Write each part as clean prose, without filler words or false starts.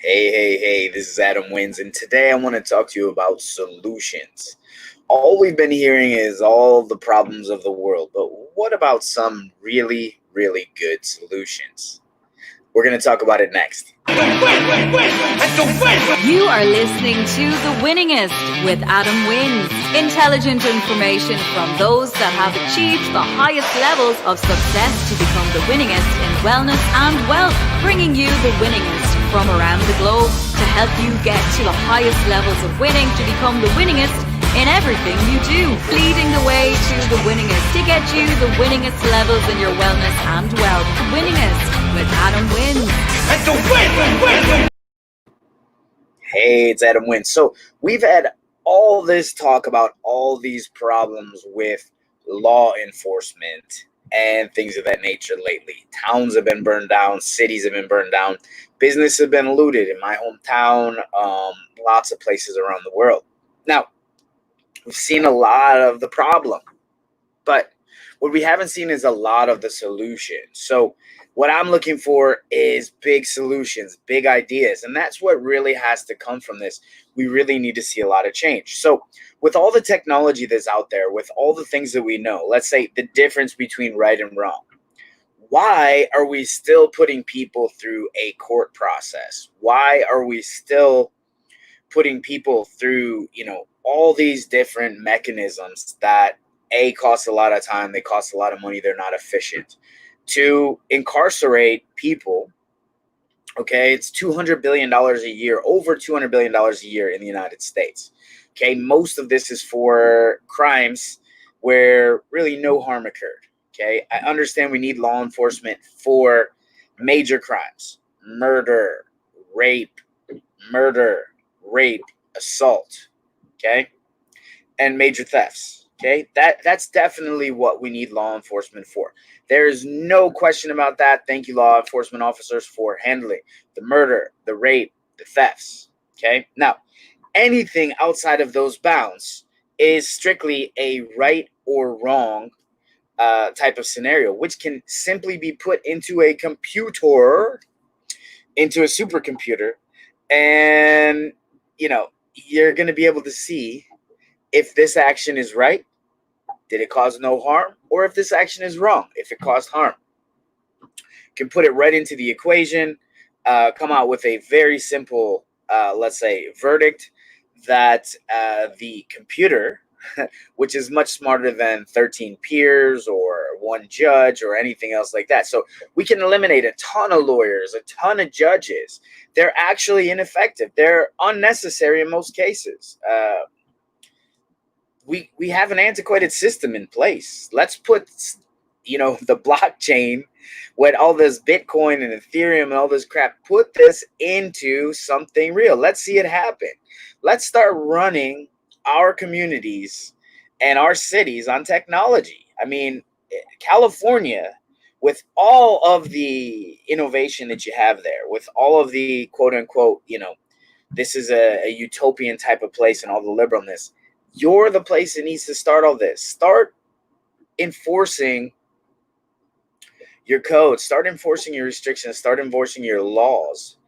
Hey, this is Adam Wins, and today I want to talk to you about solutions. All we've been hearing is all the problems of the world, but what about some really, really good solutions? We're going to talk about it next. You are listening to The Winningest with Adam Wins. Intelligent information from those that have achieved the highest levels of success to become the winningest in wellness and wealth, bringing you the winningest from around the globe to help you get to the highest levels of winning to become the winningest in everything you do, leading the way to the winningest to get you the winningest levels in your wellness and wealth. The Winningest with Adam Wins. Hey, it's Adam Wins. So we've had all this talk about all these problems with law enforcement and things of that nature lately. Towns have been burned down, cities have been burned down, business have been looted in my hometown, lots of places around the world. Now, we've seen a lot of the problem, but what we haven't seen is a lot of the solution. So what I'm looking for is big solutions, big ideas, and that's what really has to come from this. We really need to see a lot of change. So with all the technology that's out there, with all the things that we know, let's say the difference between right and wrong, why are we still putting people through a court process? Why are we still putting people through, all these different mechanisms that cost a lot of time, they cost a lot of money, they're not efficient? To incarcerate people, okay, it's $200 billion a year, over $200 billion a year in the United States. Okay, most of this is for crimes where really no harm occurred. Okay, I understand we need law enforcement for major crimes: murder, rape, assault, okay, and major thefts. Okay, that's definitely what we need law enforcement for. There is no question about that. Thank you, law enforcement officers, for handling the murder, the rape, the thefts. Okay, now anything outside of those bounds is strictly a right or wrong type of scenario, which can simply be put into a computer, into a supercomputer, and you're going to be able to see if this action is right, did it cause no harm, or if this action is wrong, if it caused harm. You can put it right into the equation, come out with a very simple, let's say, verdict that the computer, which is much smarter than 13 peers or one judge or anything else like that. So we can eliminate a ton of lawyers, a ton of judges. They're actually ineffective. They're unnecessary in most cases. We have an antiquated system in place. Let's put the blockchain with all this Bitcoin and Ethereum and all this crap, put this into something real. Let's see it happen. Let's start running our communities and our cities on technology. I mean, California, with all of the innovation that you have there, with all of the quote unquote, this is a utopian type of place and all the liberalness, you're the place that needs to start all this. Start enforcing your code, start enforcing your restrictions, start enforcing your laws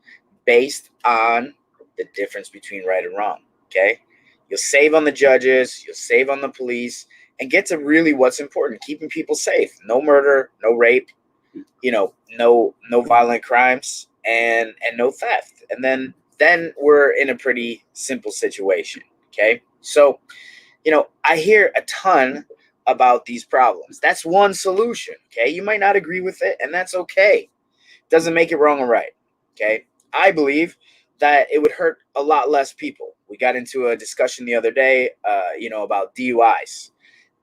based on the difference between right and wrong. Okay, you'll save on the judges, you'll save on the police, and get to really what's important: keeping people safe. No murder, no rape, no violent crimes, and no theft. And then we're in a pretty simple situation. Okay, so I hear a ton about these problems. That's one solution. Okay, you might not agree with it, and that's okay. Doesn't make it wrong or right. Okay, I believe that it would hurt a lot less people. We got into a discussion the other day, about DUIs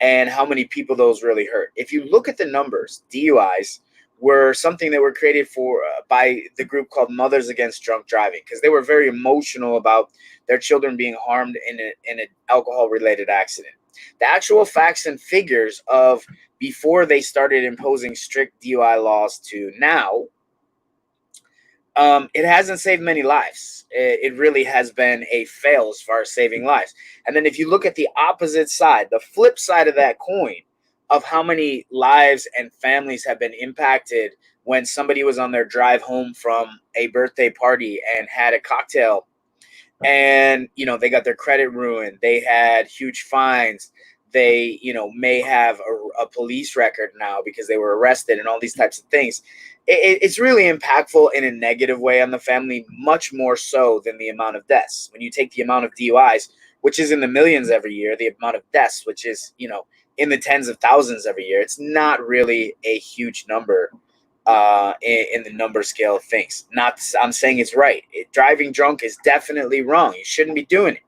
and how many people those really hurt. If you look at the numbers, DUIs were something that were created for by the group called Mothers Against Drunk Driving, because they were very emotional about their children being harmed in an alcohol-related accident. The actual facts and figures of before they started imposing strict DUI laws to now, it hasn't saved many lives. It really has been a fail as far as saving lives. And then if you look at the opposite side, the flip side of that coin, of how many lives and families have been impacted when somebody was on their drive home from a birthday party and had a cocktail, and they got their credit ruined, they had huge fines, they may have a police record now because they were arrested, and all these types of things. It's really impactful in a negative way on the family, much more so than the amount of deaths. When you take the amount of DUIs, which is in the millions every year, the amount of deaths, which is in the tens of thousands every year, it's not really a huge number in the number scale of things. I'm saying it's right. Driving drunk is definitely wrong. You shouldn't be doing it.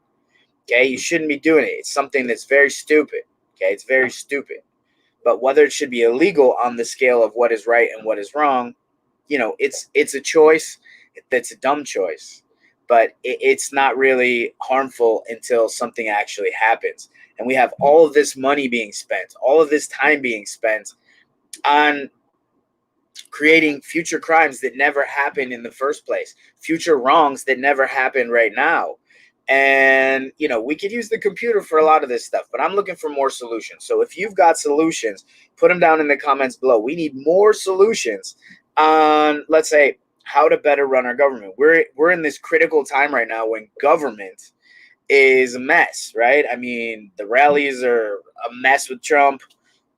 Okay, you shouldn't be doing it. It's something that's very stupid. Okay, it's very stupid. But whether it should be illegal on the scale of what is right and what is wrong, it's a choice. That's a dumb choice, but it's not really harmful until something actually happens. And we have all of this money being spent, all of this time being spent on creating future crimes that never happened in the first place, future wrongs that never happened right now. And, we could use the computer for a lot of this stuff, but I'm looking for more solutions. So if you've got solutions, put them down in the comments below. We need more solutions on, let's say, how to better run our government. We're in this critical time right now when government is a mess, right? I mean, the rallies are a mess with Trump.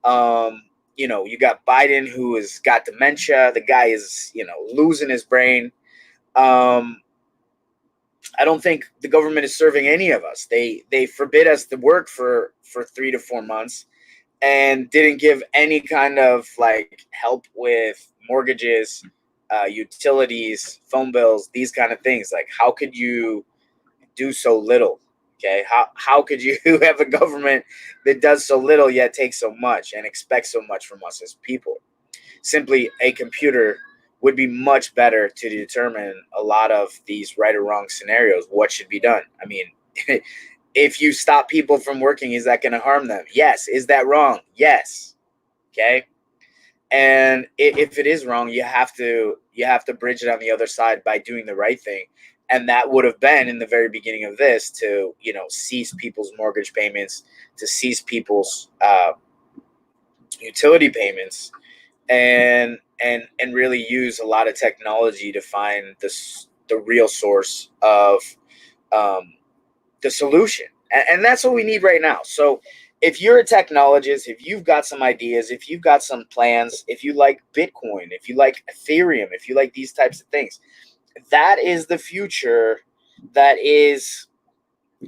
You got Biden, who has got dementia. The guy is, losing his brain. I don't think the government is serving any of us. They forbid us to work for 3 to 4 months and didn't give any kind of help with mortgages, utilities, phone bills, these kind of things. Like, how could you do so little? Okay, how could you have a government that does so little yet takes so much and expects so much from us as people? Simply a computer would be much better to determine a lot of these right or wrong scenarios, what should be done. I mean, if you stop people from working, is that going to harm them? Yes. Is that wrong? Yes. Okay. And if it is wrong, you have to bridge it on the other side by doing the right thing. And that would have been in the very beginning of this to, cease people's mortgage payments, to cease people's utility payments, and really use a lot of technology to find the real source of the solution. And that's what we need right now. So if you're a technologist, if you've got some ideas, if you've got some plans, if you like Bitcoin, if you like Ethereum, if you like these types of things, that is the future. That is,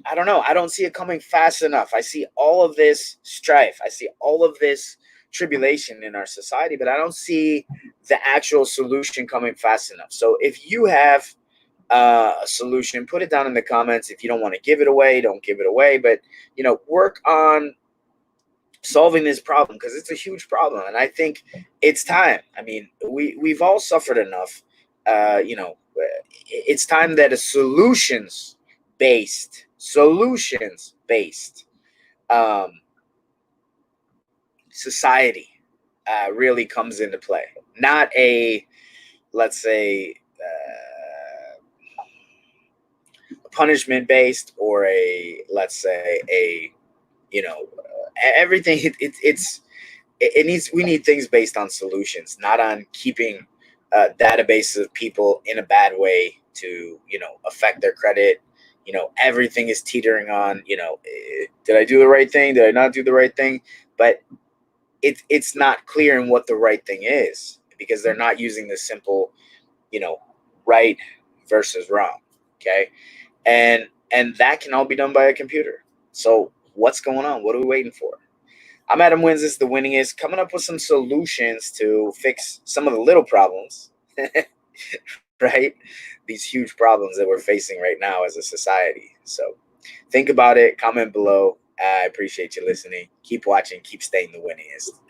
I don't know. I don't see it coming fast enough. I see all of this strife. I see all of this tribulation in our society, but I don't see the actual solution coming fast enough. So if you have a solution, put it down in the comments. If you don't want to give it away, don't give it away. But, work on solving this problem, because it's a huge problem. And I think it's time. I mean, we've all suffered enough. It's time that a solutions-based society really comes into play. Not a, let's say, punishment-based, or a, let's say, everything. We need things based on solutions, not on keeping databases of people in a bad way to, affect their credit. Everything is teetering on, did I do the right thing? Did I not do the right thing? But it's not clear in what the right thing is, because they're not using the simple, right versus wrong. Okay. And that can all be done by a computer. So what's going on? What are we waiting for? I'm Adam Wins. This is The Winningest, coming up with some solutions to fix some of the little problems, right? These huge problems that we're facing right now as a society. So think about it. Comment below. I appreciate you listening. Keep watching. Keep staying the winningest.